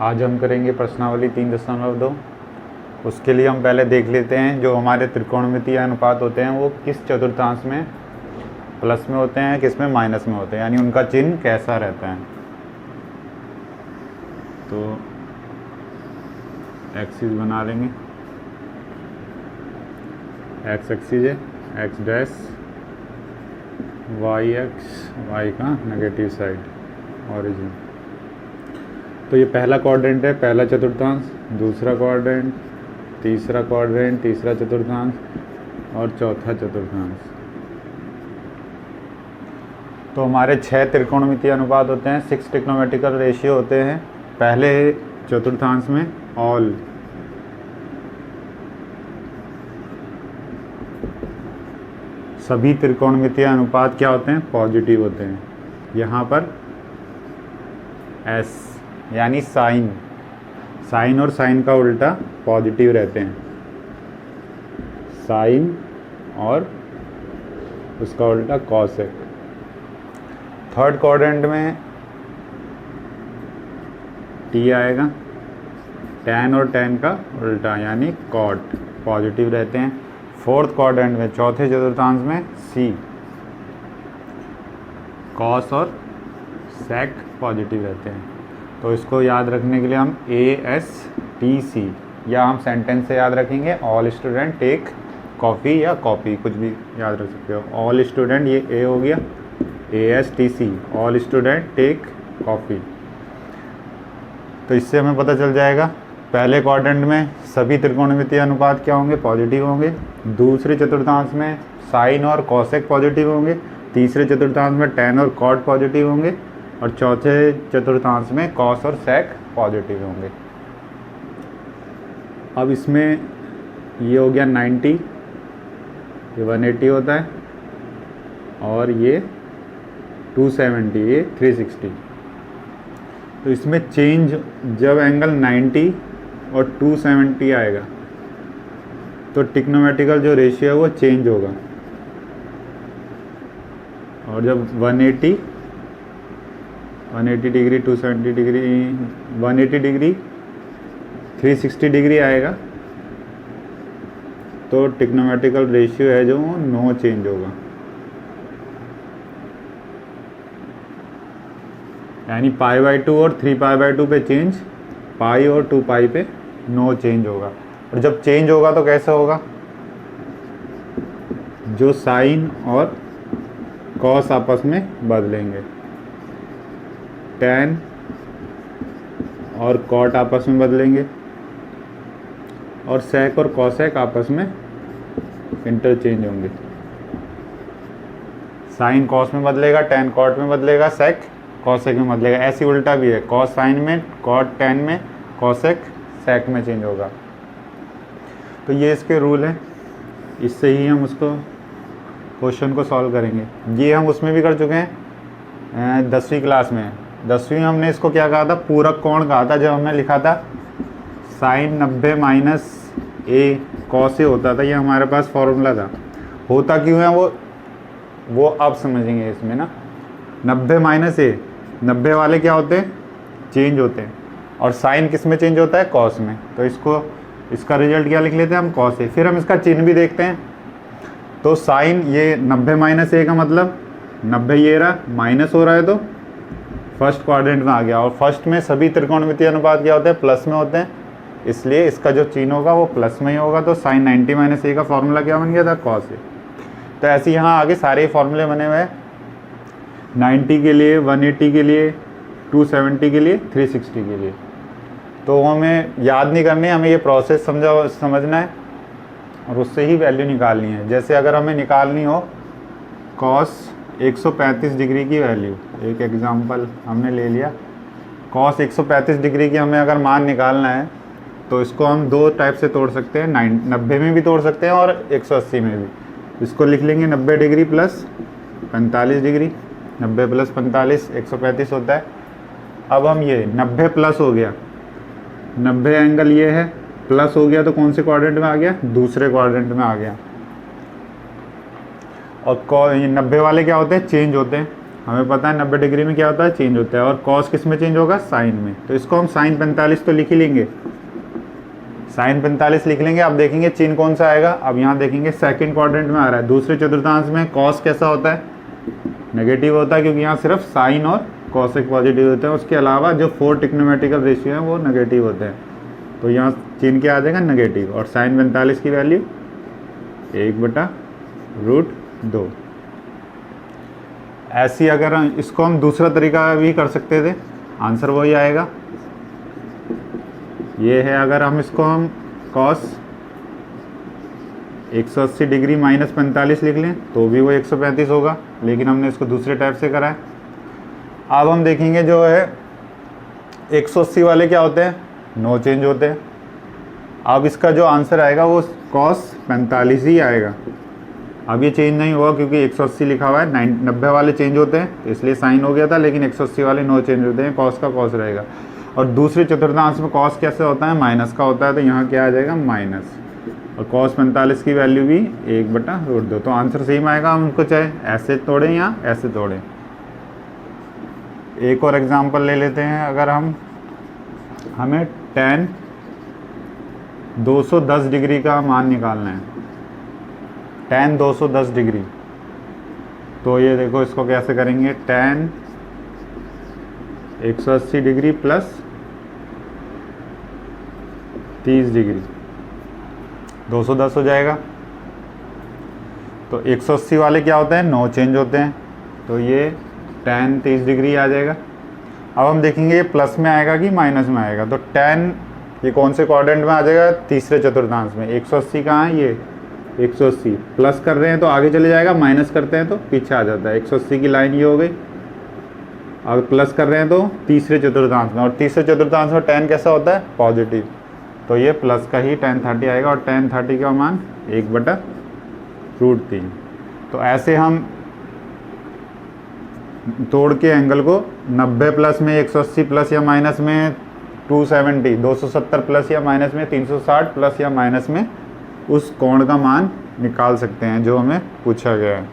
आज हम करेंगे प्रश्नावली 3.2। उसके लिए हम पहले देख लेते हैं जो हमारे त्रिकोणमितीय अनुपात होते हैं वो किस चतुर्थांश में प्लस में होते हैं, किस में माइनस में होते हैं, यानी उनका चिन्ह कैसा रहता है। तो एक्सिस बना लेंगे, एक्स एक्सिस है, X dash, Y X, Y का नेगेटिव साइड, ऑरिजिन। तो ये पहला क्वाड्रेंट है, पहला चतुर्थांश, दूसरा क्वाड्रेंट, तीसरा क्वाड्रेंट, तीसरा चतुर्थांश और चौथा चतुर्थांश। तो हमारे 6 त्रिकोणमितीय अनुपात होते हैं, 6 ट्रिग्नोमेट्रिकल रेशियो होते हैं। पहले चतुर्थांश में ऑल, सभी त्रिकोणमितीय अनुपात क्या होते हैं, पॉजिटिव होते हैं। यहाँ पर एस यानी साइन, साइन और साइन का उल्टा पॉजिटिव रहते हैं, साइन और उसका उल्टा कॉसेक। थर्ड क्वाड्रेंट में टी आएगा, टैन और टैन का उल्टा यानी कॉट, पॉजिटिव रहते हैं। फोर्थ क्वाड्रेंट में चौथे चतुर्थांश में सी, कॉस और सेक पॉजिटिव रहते हैं। तो इसको याद रखने के लिए हम ASTC या हम सेंटेंस से याद रखेंगे, ऑल स्टूडेंट टेक कॉफ़ी या कॉपी, कुछ भी याद रख सकते हो। ऑल स्टूडेंट ये A हो गया, ASTC all student take coffee. तो इससे हमें पता चल जाएगा पहले क्वाड्रेंट में सभी त्रिकोणमितीय अनुपात क्या होंगे, पॉजिटिव होंगे। दूसरे चतुर्थांश में साइन और कॉसेक पॉजिटिव होंगे। तीसरे चतुर्थांश में टैन और कॉट पॉजिटिव होंगे और चौथे चतुर्थांश में कॉस और सेक पॉजिटिव होंगे। अब इसमें ये हो गया 90, ये 180 होता है और ये 270, ये 360। तो इसमें चेंज जब एंगल 90 और 270 आएगा तो ट्रिग्नोमेट्रिकल जो रेशियो है वो चेंज होगा, और जब 180 डिग्री, 270 डिग्री, 180 डिग्री, 360 डिग्री आएगा तो ट्रिग्नोमेट्रिकल रेशियो है जो वो नो चेंज होगा, यानी π/2 और 3π/2 पे चेंज, पाई और 2 पाई पे नो चेंज होगा। और जब चेंज होगा तो कैसे होगा, जो साइन और कॉस आपस में बदलेंगे, टैन और कॉट आपस में बदलेंगे और सेक और कॉसेक आपस में इंटरचेंज होंगे। साइन कॉस में बदलेगा, टैन कॉट में बदलेगा, सेक कॉसेक में बदलेगा। ऐसी उल्टा भी है, कॉस साइन में, कॉट टैन में, कॉसेक सेक में चेंज होगा। तो ये इसके रूल है, इससे ही हम उसको क्वेश्चन को सॉल्व करेंगे। ये हम उसमें भी कर चुके हैं 10वीं क्लास में। 10वीं में हमने इसको क्या कहा था, पूरक कोण कहा था, जब हमने लिखा था sine 90 minus A cos A होता था। ये हमारे पास फॉर्मूला था। होता क्यों है वो अब समझेंगे इसमें ना। 90 माइनस A, 90 वाले क्या होते हैं, चेंज होते हैं, और साइन किस में चेंज होता है, कॉस में। तो इसका रिजल्ट क्या लिख लेते हैं हम, कॉस A। फिर हम इसका चिन्ह भी देखते हैं। तो साइन ये 90 माइनस A का मतलब 90 ये रहा, माइनस हो रहा है तो फर्स्ट क्वाड्रेंट में आ गया, और फर्स्ट में सभी त्रिकोणमितीय अनुपात क्या होते हैं, प्लस में होते हैं, इसलिए इसका जो चिन्ह होगा वो प्लस में ही होगा। तो साइन 90 माइनस A का फॉर्मूला क्या बन गया था, कॉस A। तो ऐसे यहाँ आगे सारे फॉर्मूले बने हुए हैं, 90 के लिए, 180 के लिए, 270 के लिए, 360 के लिए। तो हमें याद नहीं करनी है, हमें ये प्रोसेस समझना है और उससे ही वैल्यू निकालनी है। जैसे अगर हमें निकालनी हो कॉस 135 डिग्री की वैल्यू, एक एग्जांपल हमने ले लिया, कॉस 135 डिग्री की हमें अगर मान निकालना है तो इसको हम दो टाइप से तोड़ सकते हैं, 90 में भी तोड़ सकते हैं और 180 में भी। इसको लिख लेंगे 90 डिग्री प्लस 45 डिग्री, 90 प्लस 45 135 होता है। अब हम ये 90 प्लस हो गया, 90 एंगल ये है, प्लस हो गया तो कौन से क्वाड्रेंट में आ गया, दूसरे क्वाड्रेंट में आ गया। और ये 90 वाले क्या होते हैं, चेंज होते हैं। हमें पता है 90 डिग्री में क्या होता है, चेंज होता है। और कॉस किस में चेंज होगा, साइन में। तो इसको हम साइन 45 तो लिख ही लेंगे, साइन 45 लिख लेंगे। अब देखेंगे चिन्ह कौन सा आएगा। अब यहाँ देखेंगे सेकंड क्वाड्रेंट में आ रहा है, दूसरे चतुर्थांश में कॉस कैसा होता है, नेगेटिव होता है, क्योंकि यहाँ सिर्फ साइन और कॉसेक पॉजिटिव होते हैं। उसके अलावा जो 4 ट्रिग्नोमेट्रिकल रेशियो हैं वो नेगेटिव होते हैं। तो यहाँ चिन्ह क्या आ जाएगा, नेगेटिव। और साइन 45 की वैल्यू 1/√2। ऐसी अगर इसको हम दूसरा तरीका भी कर सकते थे, आंसर वही आएगा। ये है, अगर हम इसको हम कॉस 180 डिग्री माइनस 45 लिख लें तो भी वो 135 होगा, लेकिन हमने इसको दूसरे टाइप से करा है। अब हम देखेंगे जो है 180 वाले क्या होते हैं, नो चेंज होते हैं। अब इसका जो आंसर आएगा वो कॉस 45 ही आएगा। अब ये चेंज नहीं हुआ क्योंकि 180 लिखा हुआ है, 90 वाले चेंज होते हैं, तो इसलिए साइन हो गया था, लेकिन 180 वाले नो चेंज होते हैं, कॉस का कॉस रहेगा। और दूसरे चतुर्थांश में कॉस कैसे होता है, माइनस का होता है, तो यहाँ क्या आ जाएगा, माइनस। और कॉस 45 की वैल्यू भी 1/√2। तो आंसर सेम आएगा, हम उनको चाहे ऐसे तोड़ें या ऐसे तोड़ें। एक और एग्जांपल ले लेते हैं। अगर हमें tan 210 डिग्री का मान निकालना है, tan 210 डिग्री, तो ये देखो इसको कैसे करेंगे, tan 180 डिग्री प्लस 30 डिग्री 210 हो जाएगा। तो 180 वाले क्या होते हैं, नो चेंज होते हैं, तो ये tan 30 डिग्री आ जाएगा। अब हम देखेंगे ये प्लस में आएगा कि माइनस में आएगा। तो tan ये कौन से क्वाड्रेंट में आ जाएगा, तीसरे चतुर्थांश में। 180 कहाँ है, ये 180 प्लस कर रहे हैं तो आगे चले जाएगा, माइनस करते हैं तो पीछे आ जाता है। 180 की लाइन ये हो गई। अगर प्लस कर रहे हैं तो तीसरे चतुर्थांश में, और तीसरे चतुर्थांश में tan कैसा होता है, पॉजिटिव, तो ये प्लस का ही tan 30 आएगा। और tan 30 का मान 1/√3। तो ऐसे हम तोड़ के एंगल को 90 प्लस में 180 प्लस या माइनस में 270, 270 प्लस या माइनस में 360 प्लस या माइनस में उस कोण का मान निकाल सकते हैं जो हमें पूछा गया है।